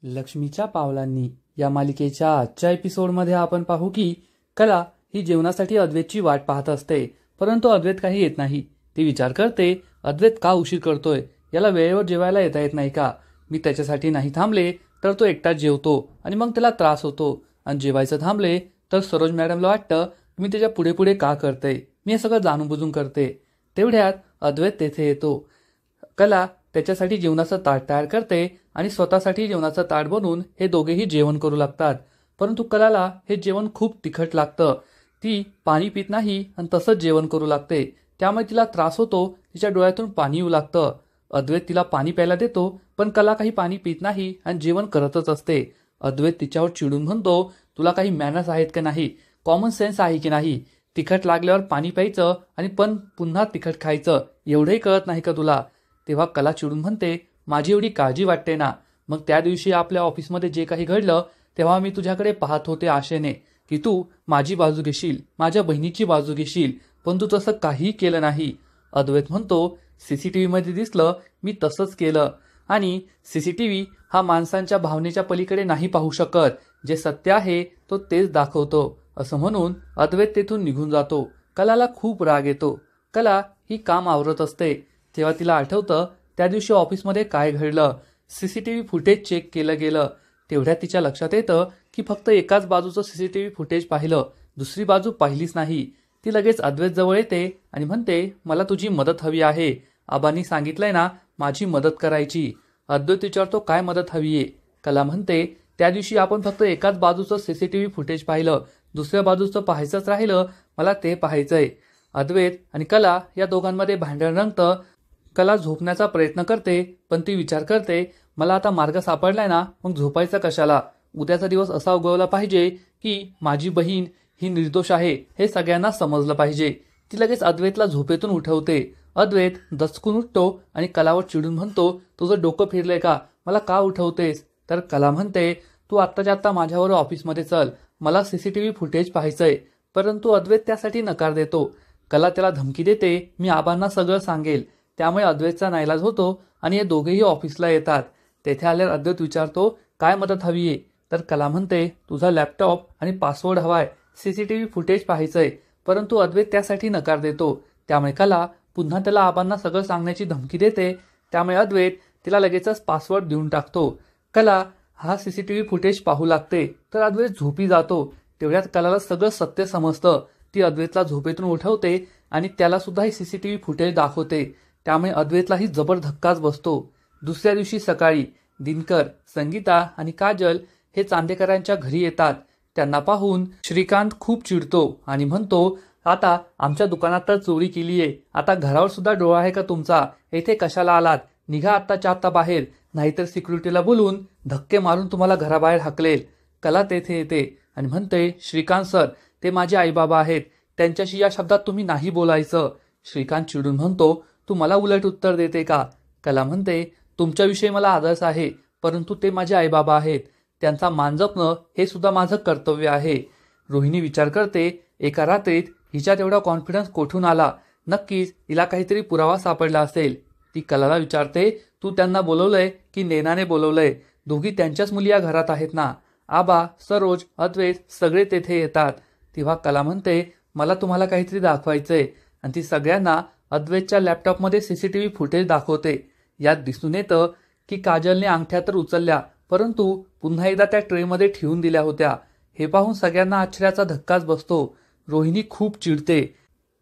लक्ष्मीच्या पावलांनी या मालिकेच्या आजच्या एपिसोडमध्ये आपण पाहू की कला ही जेवणासाठी अद्वैतची वाट पाहत असते, परंतु अद्वैत काही येत नाही. ती विचार करते, अद्वैत का उशीर करतोय, याला वेळेवर जेवायला येत नाही का? मी त्याच्यासाठी नाही थांबले तर तो एकटाच जेवतो आणि मग त्याला त्रास होतो, आणि जेवायचं थांबले तर सरोज मॅडमला वाटतं मी त्याच्या पुढे पुढे का करते, मी हे सगळं जाणून बुजून करते. तेवढ्यात अद्वैत तेथे येतो. कला त्याच्यासाठी जेवणाचं ताट तयार करते आणि स्वतःसाठी जेवणाचं ताट बनवून हे दोघेही जेवण करू लागतात. परंतु कलाला हे जेवण खूप तिखट लागतं. ती पाणी पित नाही आणि तसंच जेवण करू लागते. त्यामुळे तिला त्रास होतो, तिच्या डोळ्यातून पाणी येऊ लागतं. अद्वैत तिला पाणी प्यायला देतो, पण कला काही पाणी पित नाही आणि जेवण करतच असते. अद्वैत तिच्यावर चिडून म्हणतो, तुला काही मॅनर्स आहेत की नाही, कॉमन सेन्स आहे की नाही? तिखट लागल्यावर पाणी प्यायचं आणि पण पुन्हा तिखट खायचं, एवढंही कळत नाही का तुला? तेव्हा कला चिडून म्हणते, माझी एवढी काळजी वाटते ना. मग त्या दिवशी आपल्या ऑफिसमध्ये जे काही घडलं तेव्हा मी तुझ्याकडे पाहत होते आशेने की तू माझी बाजू घेशील, माझ्या बहिणीची बाजू घेशील, पण तू तसं काहीही केलं नाही. अद्वैत म्हणतो, सीसीटीव्हीमध्ये दिसलं, मी तसंच केलं. आणि सीसीटीव्ही हा माणसांच्या भावनेच्या पलीकडे नाही पाहू शकत, जे सत्य आहे तो तेच दाखवतो. असं म्हणून अद्वैत तेथून निघून जातो. कलाला खूप राग येतो. कला ही काम आवरत असते तेव्हा तिला आठवतं त्या दिवशी ऑफिसमध्ये काय घडलं. सीसीटीव्ही फुटेज चेक केलं गेलं. तेवढ्यात तिच्या लक्षात येतं की फक्त एकाच बाजूचं सीसीटीव्ही फुटेज पाहिलं, दुसरी बाजू पाहिलीच नाही. ती लगेच अद्वैत जवळ येते आणि म्हणते, मला तुझी मदत हवी आहे. आबांनी सांगितलंय ना माझी मदत करायची. अद्वैत विचारतो, काय मदत हवी आहे? कला म्हणते, त्या दिवशी आपण फक्त एकाच बाजूचं सीसीटीव्ही फुटेज पाहिलं, दुसऱ्या बाजूचं पाहायचंच राहिलं, मला ते पाहायचंय. अद्वैत आणि कला या दोघांमध्ये भांडण रंगतं. कला झोपण्याचा प्रयत्न करते, पण ती विचार करते, मला आता मार्ग सापडलाय ना, मग झोपायचं कशाला? उद्याचा दिवस असा उगवला पाहिजे की माझी बहीण ही निर्दोष आहे हे सगळ्यांना समजलं पाहिजे. ती लगेच अद्वैतला झोपेतून उठवते. अद्वैत दचकून उठतो आणि कलावर चिडून म्हणतो, तुझं डोकं फिरलंय का? मला का उठवतेस? तर कला म्हणते, तू आत्ताच्या आत्ता माझ्यावर ऑफिसमध्ये चल, मला सीसीटीव्ही फुटेज पाहायचंय. परंतु अद्वैत त्यासाठी नकार देतो. कला त्याला धमकी देते, मी आबांना सगळं सांगेल. त्यामुळे अद्वैतचा नाईलाज होतो आणि हे दोघेही ऑफिसला येतात. तेथे आल्यावर अद्वैत विचारतो, काय मदत हवी आहे? तर कला म्हणते, तुझा लॅपटॉप आणि पासवर्ड हवाय, सीसीटीव्ही फुटेज पाहायचंय. परंतु अद्वैत त्यासाठी नकार देतो. त्यामुळे कला पुन्हा त्याला आबांना सगळं सांगण्याची धमकी देते. त्यामुळे अद्वैत तिला लगेचच पासवर्ड देऊन टाकतो. कला हा सीसीटीव्ही फुटेज पाहू लागते तर अद्वैत झोपी जातो. तेवढ्यात कलाला सगळं सत्य समजतं. ती अद्वैतला झोपेतून उठवते आणि त्याला सुद्धा ही सीसीटीव्ही फुटेज दाखवते. त्यामुळे अद्वैतलाही जबर धक्काच बसतो. दुसऱ्या दिवशी सकाळी दिनकर, संगीता आणि काजल हे चांदेकरांच्या घरी येतात. त्यांना पाहून श्रीकांत खूप चिडतो आणि म्हणतो, आता आमच्या दुकानात तर चोरी केलीये, आता घरावर सुद्धा डोळा आहे का तुमचा? येथे कशाला आलात? निघा आत्ताच्या आत्ता बाहेर, नाहीतर सिक्युरिटीला बोलून धक्के मारून तुम्हाला घराबाहेर हाकलेल. कला तेथे येते आणि म्हणते, श्रीकांत सर, ते माझे आईबाबा आहेत, त्यांच्याशी या शब्दात तुम्ही नाही बोलायचं. श्रीकांत चिडून म्हणतो, तू मला उलट उत्तर देते का? कला म्हणते, तुमच्याविषयी मला आदर्श आहे, परंतु ते माझे आईबाबा आहेत, त्यांचा मान जपणं हे सुद्धा माझं कर्तव्य आहे. रोहिणी विचार करते, एका रात्रीत हिच्यात एवढा कॉन्फिडन्स कोठून आला? नक्कीच हिला काहीतरी पुरावा सापडला असेल. ती कलाला विचारते, तू त्यांना बोलवलंय की नैनाने बोलवलंय? दोघी त्यांच्याच मुली या घरात आहेत ना? आबा, सरोज, अद्वैत सगळे तेथे येतात. तेव्हा कला म्हणते, मला तुम्हाला काहीतरी दाखवायचंय. आणि ती सगळ्यांना अद्वैतच्या लॅपटॉपमध्ये सीसीटीव्ही फुटेज दाखवते. यात दिसून येतं की काजलने अंगठ्या तर उचलल्या, परंतु पुन्हा एकदा त्या ट्रेमध्ये ठेवून दिल्या होत्या. हे पाहून सगळ्यांना आश्चर्याचा धक्काच बसतो. रोहिणी खूप चिडते.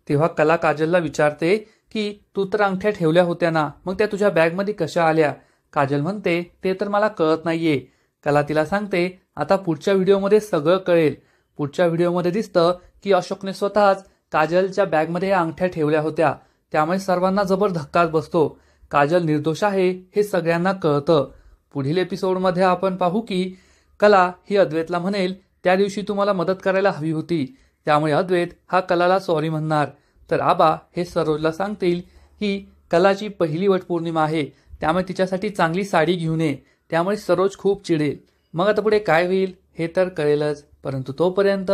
तेव्हा कला काजलला विचारते की तू तर अंगठ्या ठेवल्या होत्या ना, मग त्या तुझ्या बॅगमध्ये कशा आल्या? काजल म्हणते, ते तर मला कळत नाहीये. कला तिला सांगते, आता पुढच्या व्हिडिओमध्ये सगळं कळेल. पुढच्या व्हिडिओमध्ये दिसतं की अशोकने स्वतःच काजलच्या बॅगमध्ये या अंगठ्या ठेवल्या होत्या. त्यामुळे सर्वांना जबर धक्काच बसतो. काजल निर्दोष आहे हे सगळ्यांना कळतं. पुढील एपिसोडमध्ये आपण पाहू की कला ही अद्वैतला म्हणेल, त्या दिवशी तुम्हाला मदत करायला हवी होती. त्यामुळे अद्वैत हा कलाला सॉरी म्हणणार. तर आबा हे सरोजला सांगतील ही कलाची पहिली वटपौर्णिमा आहे, त्यामुळे तिच्यासाठी चांगली साडी घेऊन ये. त्यामुळे सरोज खूप चिडेल. मग आता पुढे काय होईल हे तर कळेलच. परंतु तोपर्यंत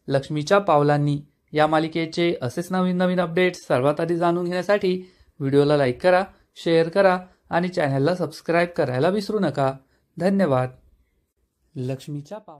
लक्ष्मीच्या पावलांनी या मालिकेचे असेच नवीन नवीन अपडेट्स सर्वात आधी जाणून घेण्यासाठी व्हिडिओला लाईक करा, शेअर करा आणि चॅनलला सबस्क्राईब करायला विसरू नका. धन्यवाद. लक्ष्मीच्या